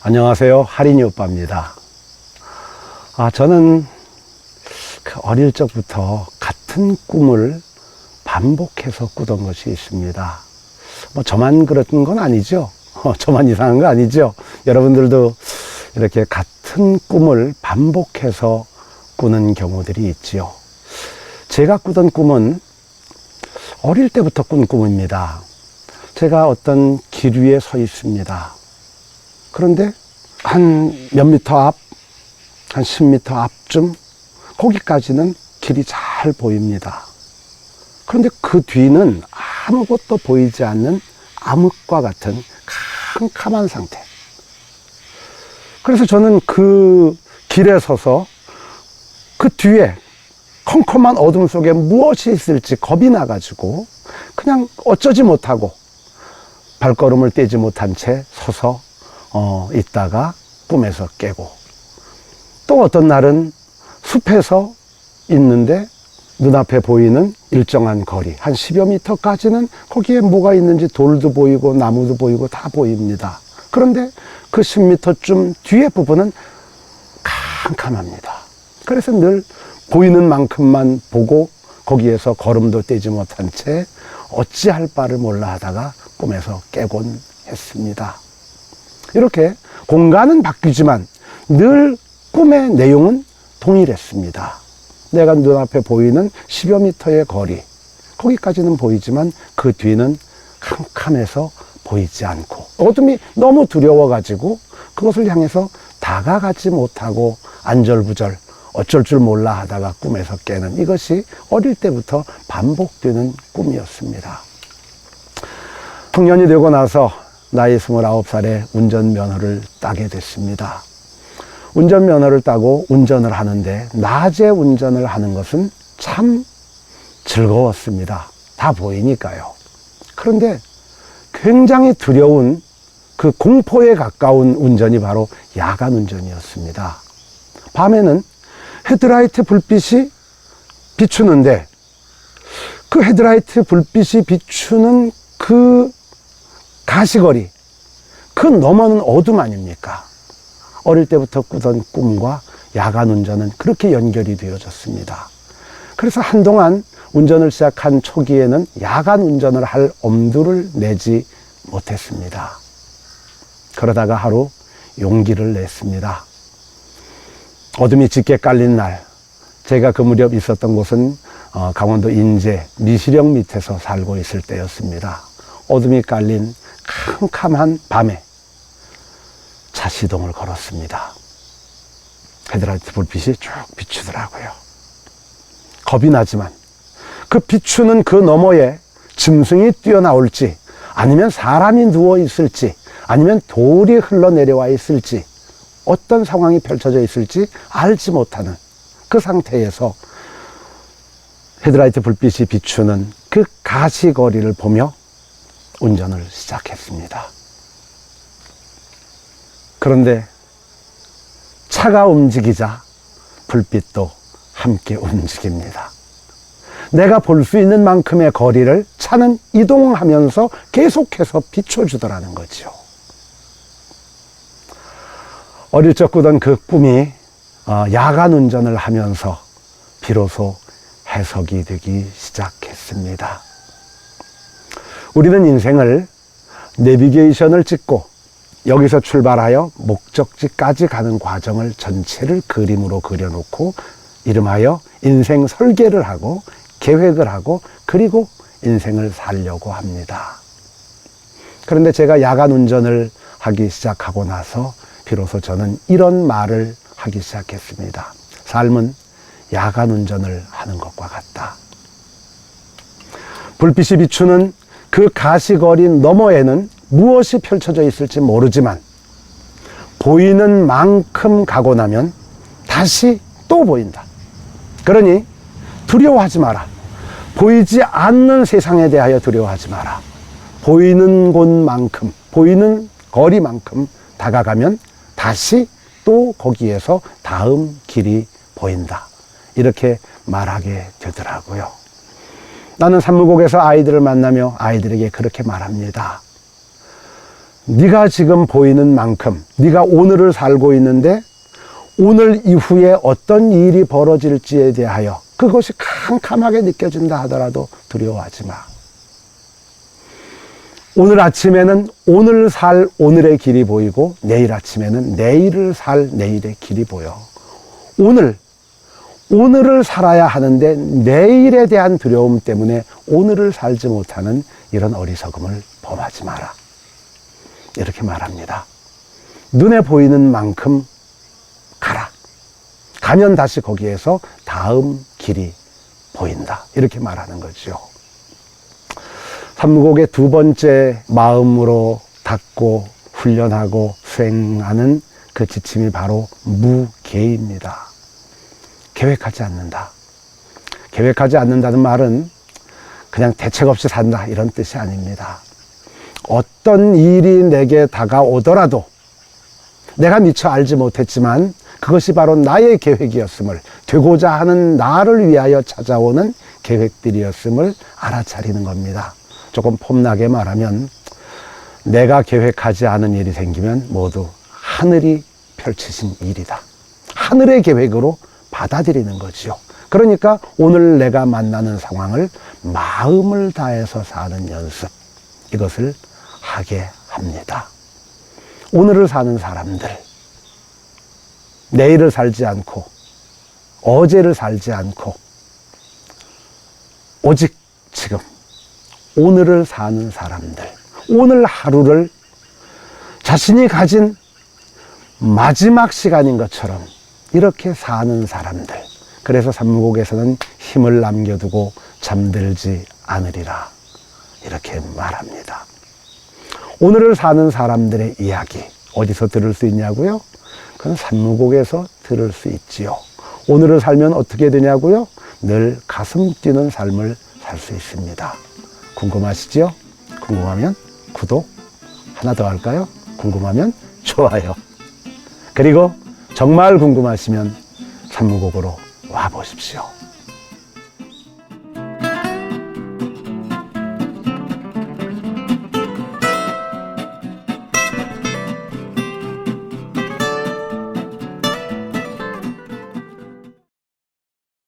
안녕하세요. 하린이 오빠입니다. 저는 어릴 적부터 같은 꿈을 반복해서 꾸던 것이 있습니다. 저만 그랬던 건 아니죠. 저만 이상한 거 아니죠. 여러분들도 이렇게 같은 꿈을 반복해서 꾸는 경우들이 있지요. 제가 꾸던 꿈은 어릴 때부터 꾼 꿈입니다. 제가 어떤 길 위에 서 있습니다. 그런데 한 몇 미터 앞, 한 10미터 앞쯤 거기까지는 길이 잘 보입니다. 그런데 그 뒤는 아무것도 보이지 않는 암흑과 같은 캄캄한 상태. 그래서 저는 그 길에 서서 그 뒤에 컴컴한 어둠 속에 무엇이 있을지 겁이 나가지고 그냥 어쩌지 못하고 발걸음을 떼지 못한 채 서서 있다가 꿈에서 깨고, 또 어떤 날은 숲에서 있는데 눈앞에 보이는 일정한 거리 한 10여 미터까지는 거기에 뭐가 있는지 돌도 보이고 나무도 보이고 다 보입니다. 그런데 그 10미터쯤 뒤에 부분은 캄캄합니다. 그래서 늘 보이는 만큼만 보고 거기에서 걸음도 떼지 못한 채 어찌할 바를 몰라 하다가 꿈에서 깨곤 했습니다. 이렇게 공간은 바뀌지만 늘 꿈의 내용은 동일했습니다. 내가 눈앞에 보이는 10여 미터의 거리, 거기까지는 보이지만 그 뒤는 캄캄해서 보이지 않고 어둠이 너무 두려워가지고 그것을 향해서 다가가지 못하고 안절부절 어쩔 줄 몰라 하다가 꿈에서 깨는, 이것이 어릴 때부터 반복되는 꿈이었습니다. 청년이 되고 나서 나이 29살에 운전면허를 따게 됐습니다. 운전면허를 따고 운전을 하는데 낮에 운전을 하는 것은 참 즐거웠습니다. 다 보이니까요. 그런데 굉장히 두려운, 그 공포에 가까운 운전이 바로 야간 운전이었습니다. 밤에는 헤드라이트 불빛이 비추는데 그 헤드라이트 불빛이 비추는 그 가시거리, 그 너머는 어둠 아닙니까? 어릴 때부터 꾸던 꿈과 야간 운전은 그렇게 연결이 되어졌습니다. 그래서 한동안 운전을 시작한 초기에는 야간 운전을 할 엄두를 내지 못했습니다. 그러다가 하루 용기를 냈습니다. 어둠이 짙게 깔린 날, 제가 그 무렵 있었던 곳은 강원도 인제 미시령 밑에서 살고 있을 때였습니다. 어둠이 깔린 캄캄한 밤에 차 시동을 걸었습니다. 헤드라이트 불빛이 쭉 비추더라고요. 겁이 나지만 그 비추는 그 너머에 짐승이 뛰어나올지, 아니면 사람이 누워 있을지, 아니면 돌이 흘러내려와 있을지, 어떤 상황이 펼쳐져 있을지 알지 못하는 그 상태에서 헤드라이트 불빛이 비추는 그 가시거리를 보며 운전을 시작했습니다. 그런데 차가 움직이자 불빛도 함께 움직입니다. 내가 볼 수 있는 만큼의 거리를 차는 이동하면서 계속해서 비춰주더라는 거죠. 어릴 적 꾸던 그 꿈이 야간 운전을 하면서 비로소 해석이 되기 시작했습니다. 우리는 인생을 내비게이션을 찍고 여기서 출발하여 목적지까지 가는 과정을 전체를 그림으로 그려놓고 이름하여 인생 설계를 하고 계획을 하고 그리고 인생을 살려고 합니다. 그런데 제가 야간 운전을 하기 시작하고 나서 비로소 저는 이런 말을 하기 시작했습니다. 삶은 야간 운전을 하는 것과 같다. 불빛이 비추는 그 가시거리 너머에는 무엇이 펼쳐져 있을지 모르지만 보이는 만큼 가고 나면 다시 또 보인다. 그러니 두려워하지 마라. 보이지 않는 세상에 대하여 두려워하지 마라. 보이는 곳만큼, 보이는 거리만큼 다가가면 다시 또 거기에서 다음 길이 보인다. 이렇게 말하게 되더라고요. 나는 산무곡에서 아이들을 만나며 아이들에게 그렇게 말합니다. 네가 지금 보이는 만큼 네가 오늘을 살고 있는데 오늘 이후에 어떤 일이 벌어질지에 대하여 그것이 캄캄하게 느껴진다 하더라도 두려워하지 마. 오늘 아침에는 오늘 살 오늘의 길이 보이고 내일 아침에는 내일을 살 내일의 길이 보여. 오늘을 살아야 하는데 내일에 대한 두려움 때문에 오늘을 살지 못하는 이런 어리석음을 범하지 마라. 이렇게 말합니다. 눈에 보이는 만큼 가라. 가면 다시 거기에서 다음 길이 보인다. 이렇게 말하는 거죠. 삼국의 두 번째 마음으로 닫고 훈련하고 수행하는 그 지침이 바로 무계입니다. 계획하지 않는다. 계획하지 않는다는 말은 그냥 대책 없이 산다 이런 뜻이 아닙니다. 어떤 일이 내게 다가오더라도 내가 미처 알지 못했지만 그것이 바로 나의 계획이었음을, 되고자 하는 나를 위하여 찾아오는 계획들이었음을 알아차리는 겁니다. 조금 폼나게 말하면 내가 계획하지 않은 일이 생기면 모두 하늘이 펼치신 일이다. 하늘의 계획으로 받아들이는 거지요. 그러니까 오늘 내가 만나는 상황을 마음을 다해서 사는 연습, 이것을 하게 합니다. 오늘을 사는 사람들, 내일을 살지 않고 어제를 살지 않고 오직 지금 오늘을 사는 사람들, 오늘 하루를 자신이 가진 마지막 시간인 것처럼 이렇게 사는 사람들, 그래서 삼국에서는 힘을 남겨두고 잠들지 않으리라 이렇게 말합니다. 오늘을 사는 사람들의 이야기 어디서 들을 수 있냐고요? 그건 삼국에서 들을 수 있지요. 오늘을 살면 어떻게 되냐고요? 늘 가슴 뛰는 삶을 살 수 있습니다. 궁금하시죠? 궁금하면 구독 하나 더 할까요? 궁금하면 좋아요. 그리고 정말 궁금하시면 삼국으로 와 보십시오.